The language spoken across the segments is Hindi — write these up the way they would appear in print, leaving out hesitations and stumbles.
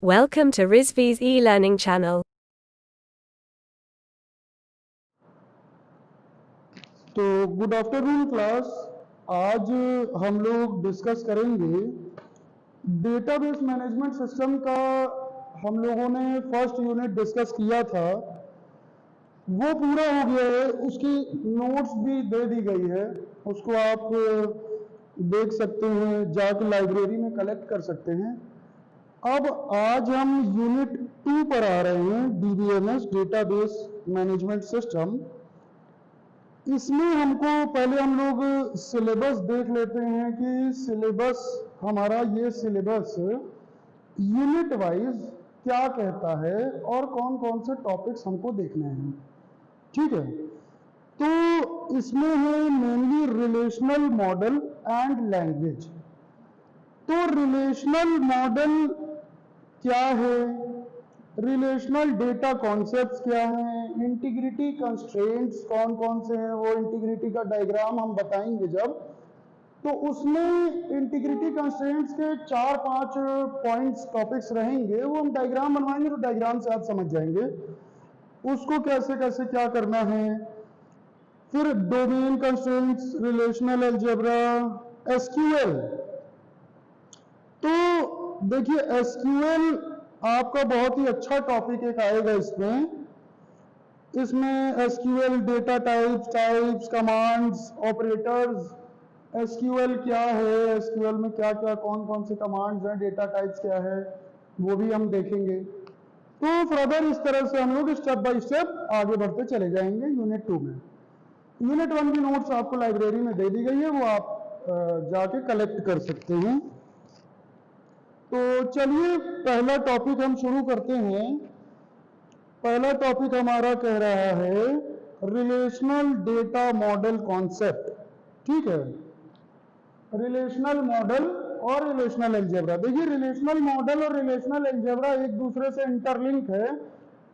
Welcome to Rizvi's e-learning channel. तो गुड आफ्टरनून क्लास। आज हम लोग डिस्कस करेंगे डेटाबेस मैनेजमेंट सिस्टम का। हम लोगों ने फर्स्ट यूनिट डिस्कस किया था, वो पूरा हो गया है। उसकी नोट्स भी दे दी गई है, उसको आप देख सकते हैं, जाके लाइब्रेरी में कलेक्ट कर सकते हैं। अब आज हम यूनिट 2 पर आ रहे हैं, DBMS डेटाबेस मैनेजमेंट सिस्टम। इसमें हमको पहले हम लोग सिलेबस देख लेते हैं कि सिलेबस हमारा, ये सिलेबस यूनिट वाइज क्या कहता है और कौन कौन से टॉपिक्स हमको देखने हैं। ठीक है, तो इसमें है mainly relational model and language. तो रिलेशनल मॉडल क्या है, रिलेशनल डेटा कॉन्सेप्ट्स क्या हैं, इंटीग्रिटी कंस्ट्रेंट्स कौन कौन से हैं, वो इंटीग्रिटी का डायग्राम हम बताएंगे जब। तो उसमें इंटीग्रिटी कंस्ट्रेंट्स के 4-5 पॉइंट्स टॉपिक्स रहेंगे, वो हम डायग्राम बनवाएंगे तो डायग्राम से आप समझ जाएंगे उसको कैसे कैसे क्या करना है। फिर domain constraints, relational algebra, SQL. तो देखिए एसक्यूएल आपका बहुत ही अच्छा टॉपिक एक आएगा इसमें SQL data types, commands, operators. SQL क्या है, एसक्यूएल में क्या क्या कौन कौन से कमांड्स हैं, डेटा टाइप्स क्या है, वो भी हम देखेंगे। तो फर्दर इस तरह से हम लोग स्टेप बाय स्टेप आगे बढ़ते चले जाएंगे यूनिट 2 में। यूनिट 1 की नोट्स आपको लाइब्रेरी में दे दी गई है, वो आप जाके कलेक्ट कर सकते हैं। तो चलिए पहला टॉपिक हम शुरू करते हैं। पहला टॉपिक हमारा कह रहा है रिलेशनल डेटा मॉडल कॉन्सेप्ट। ठीक है, रिलेशनल मॉडल और रिलेशनल अलजेब्रा। देखिए रिलेशनल मॉडल और रिलेशनल अलजेब्रा एक दूसरे से इंटरलिंक है,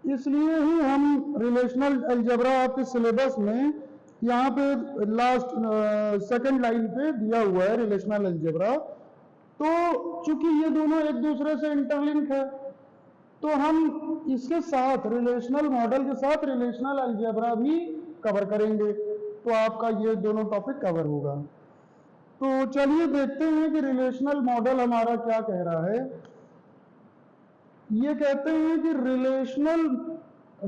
इसलिए ही हम रिलेशनल अलजेब्रा आपके सिलेबस में यहाँ पे लास्ट सेकंड लाइन पे दिया हुआ है रिलेशनल अलजेब्रा। तो चूंकि ये दोनों एक दूसरे से इंटरलिंक है, तो हम इसके साथ रिलेशनल मॉडल के साथ रिलेशनल अलजेब्रा भी कवर करेंगे, तो आपका ये दोनों टॉपिक कवर होगा। तो चलिए देखते हैं कि रिलेशनल मॉडल हमारा क्या कह रहा है। ये कहते हैं कि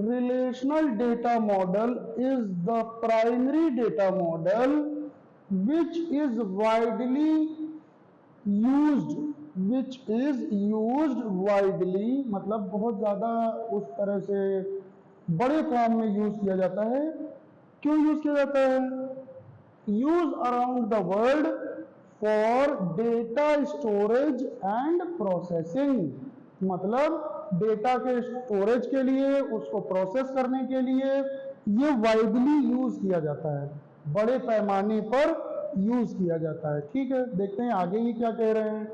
relational data model is the primary data model which is widely used widely, मतलब बहुत ज़्यादा उस तरह से बड़े फॉर्म में यूज किया जाता है। क्यों यूज किया जाता है? Use around the world for data storage and processing, मतलब डेटा के स्टोरेज के लिए, उसको प्रोसेस करने के लिए ये वाइडली यूज किया जाता है, बड़े पैमाने पर यूज किया जाता है। ठीक है, देखते हैं आगे ही क्या कह रहे हैं।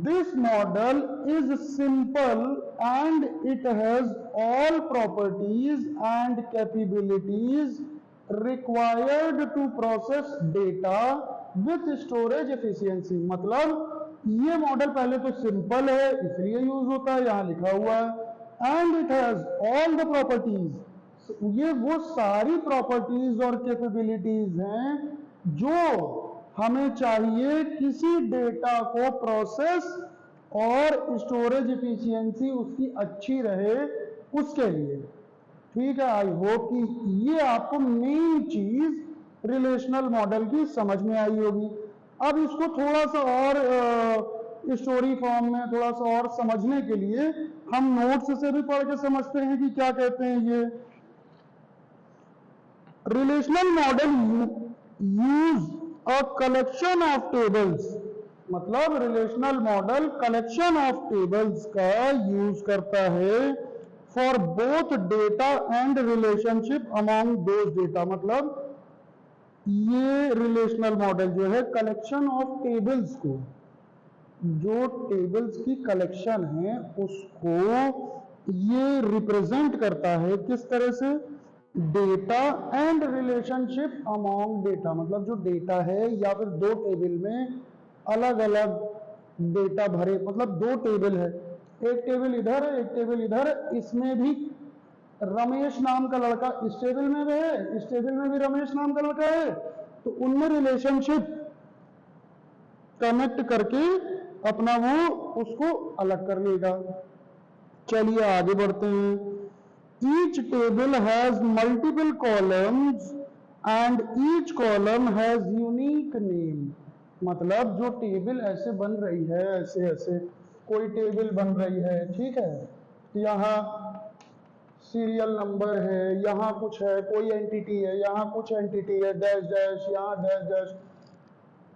This model is simple and it has all properties and capabilities required to process data with storage efficiency। मतलब ये मॉडल पहले तो सिंपल है इसलिए यूज होता है, यहां लिखा हुआ है, and it has all the properties, ये वो सारी प्रॉपर्टीज और कैपेबिलिटीज हैं जो हमें चाहिए किसी डेटा को प्रोसेस और स्टोरेज एफिशिएंसी उसकी अच्छी रहे उसके लिए। ठीक है, आई होप कि ये आपको मेन चीज रिलेशनल मॉडल की समझ में आई होगी। अब इसको थोड़ा सा और स्टोरी फॉर्म में थोड़ा सा और समझने के लिए हम नोट्स से भी पढ़ के समझते हैं कि क्या कहते हैं ये। Relational model use a collection of tables, मतलब relational model collection of tables का यूज करता है for both data and relationship among those data. मतलब ये रिलेशनल मॉडल जो है कलेक्शन ऑफ टेबल्स को, जो टेबल्स की कलेक्शन है उसको ये रिप्रेजेंट करता है किस तरह से, data and relationship among data. मतलब जो डेटा है या फिर दो टेबल में अलग अलग डेटा भरे, मतलब दो टेबल है, एक टेबल इधर है, एक टेबल इधर है, इसमें भी रमेश नाम का लड़का इस टेबल में भी है, इस टेबल में भी रमेश नाम का लड़का है, तो उनमें रिलेशनशिप कनेक्ट करके अपना वो उसको अलग कर लेगा। चलिए आगे बढ़ते हैं। Each table has multiple columns and each column has unique name. मतलब जो टेबल ऐसे बन रही है, ऐसे ऐसे कोई टेबल बन रही है, ठीक है, यहाँ सीरियल नंबर है, यहाँ कुछ है, कोई एंटिटी है, यहाँ कुछ एंटिटी है, डैश डैश, यहाँ डैश डैश,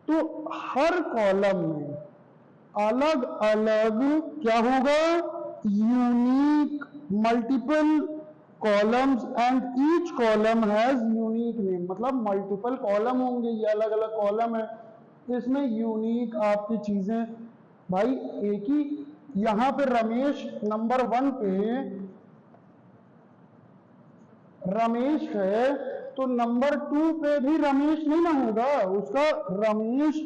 तो हर कॉलम में अलग अलग क्या होगा, unique multiple columns and each column has unique name. मतलब मल्टीपल कॉलम होंगे, ये अलग अलग कॉलम है, इसमें यूनिक आपकी चीजें, भाई एक ही यहां पे रमेश नंबर 1 पे रमेश है, तो नंबर 2 पे भी रमेश नहीं ना होगा, उसका रमेश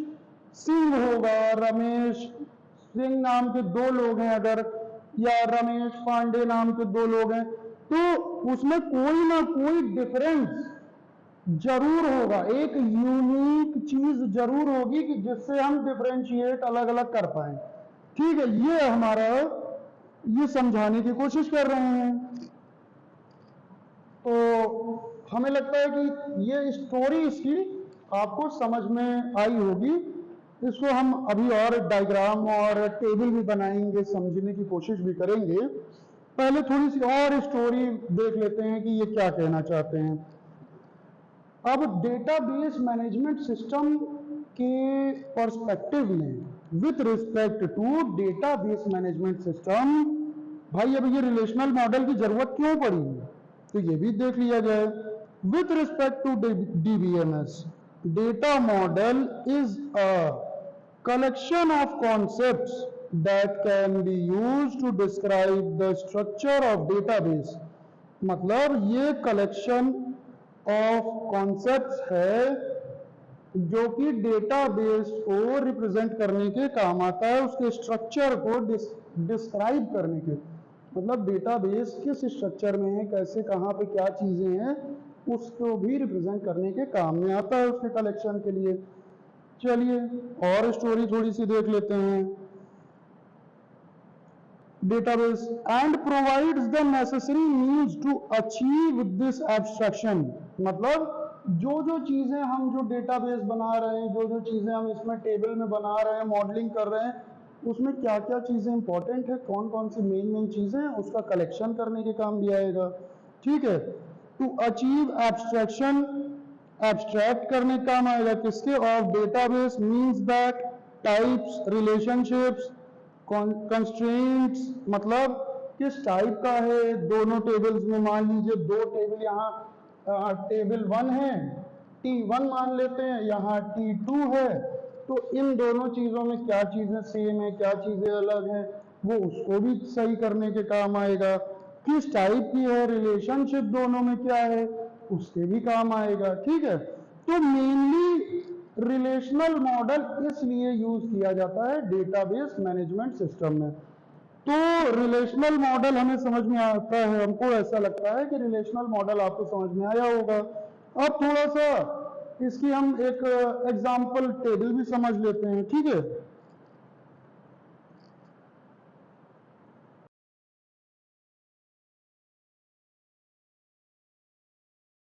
सिंह होगा। रमेश सिंह नाम के 2 लोग हैं अगर, या रमेश पांडे नाम के 2 लोग हैं, तो उसमें कोई ना कोई डिफरेंस जरूर होगा, एक यूनिक चीज जरूर होगी कि जिससे हम डिफरेंशिएट अलग अलग कर पाए। ठीक है, ये हमारा ये समझाने की कोशिश कर रहे हैं। तो हमें लगता है कि ये स्टोरी इसकी आपको समझ में आई होगी। इसको हम अभी और डायग्राम और टेबल भी बनाएंगे, समझने की कोशिश भी करेंगे। पहले थोड़ी सी और स्टोरी देख लेते हैं कि ये क्या कहना चाहते हैं। अब डेटाबेस मैनेजमेंट सिस्टम के पर्सपेक्टिव में with respect to database management system, भाई अब ये रिलेशनल मॉडल की जरूरत क्यों पड़ी, तो ये भी देख लिया जाए। With respect to DBMS, data model is a collection of concepts that can be used to describe the structure of database। मतलब ये कलेक्शन ऑफ कॉन्सेप्ट्स है जो कि डेटाबेस को रिप्रेजेंट करने के काम आता है, उसके स्ट्रक्चर को डिस्क्राइब करने के, मतलब डेटाबेस किस स्ट्रक्चर में है, कैसे कहाँ पे क्या चीजें हैं, उसको भी रिप्रेजेंट करने के काम में आता है उसके कलेक्शन के लिए। चलिए और स्टोरी थोड़ी सी देख लेते हैं। Database and provides the necessary means to achieve this abstraction. मतलब जो जो चीजें हम जो डेटाबेस बना रहे हैं, जो जो चीजें हम इसमें टेबल में बना रहे हैं, मॉडलिंग कर रहे हैं, उसमें क्या क्या चीजें इंपॉर्टेंट है, कौन कौन सी मेन चीजें हैं, उसका कलेक्शन करने के काम भी आएगा। ठीक है, टू अचीव एब्स्ट्रैक्शन, एब्स्ट्रैक्ट करने का काम आएगा किसके, of database means that types, relationships, constraints, मतलब किस टाइप का है। दोनों टेबल्स में मान लीजिए 2 टेबल, यहाँ टेबल 1 है, T1 मान लेते हैं, यहाँ T2 है, तो इन दोनों चीजों में क्या चीजें सेम है, क्या चीजें अलग हैं, वो उसको भी सही करने के काम आएगा। किस टाइप की है, रिलेशनशिप दोनों में क्या है, उसके भी काम आएगा। ठीक है, तो मेनली रिलेशनल मॉडल इसलिए यूज किया जाता है डेटाबेस मैनेजमेंट सिस्टम में। तो रिलेशनल मॉडल हमें समझ में आता है, हमको ऐसा लगता है कि रिलेशनल मॉडल आपको समझ में आया होगा। अब थोड़ा सा इसकी हम एक एग्जांपल टेबल भी समझ लेते हैं। ठीक है,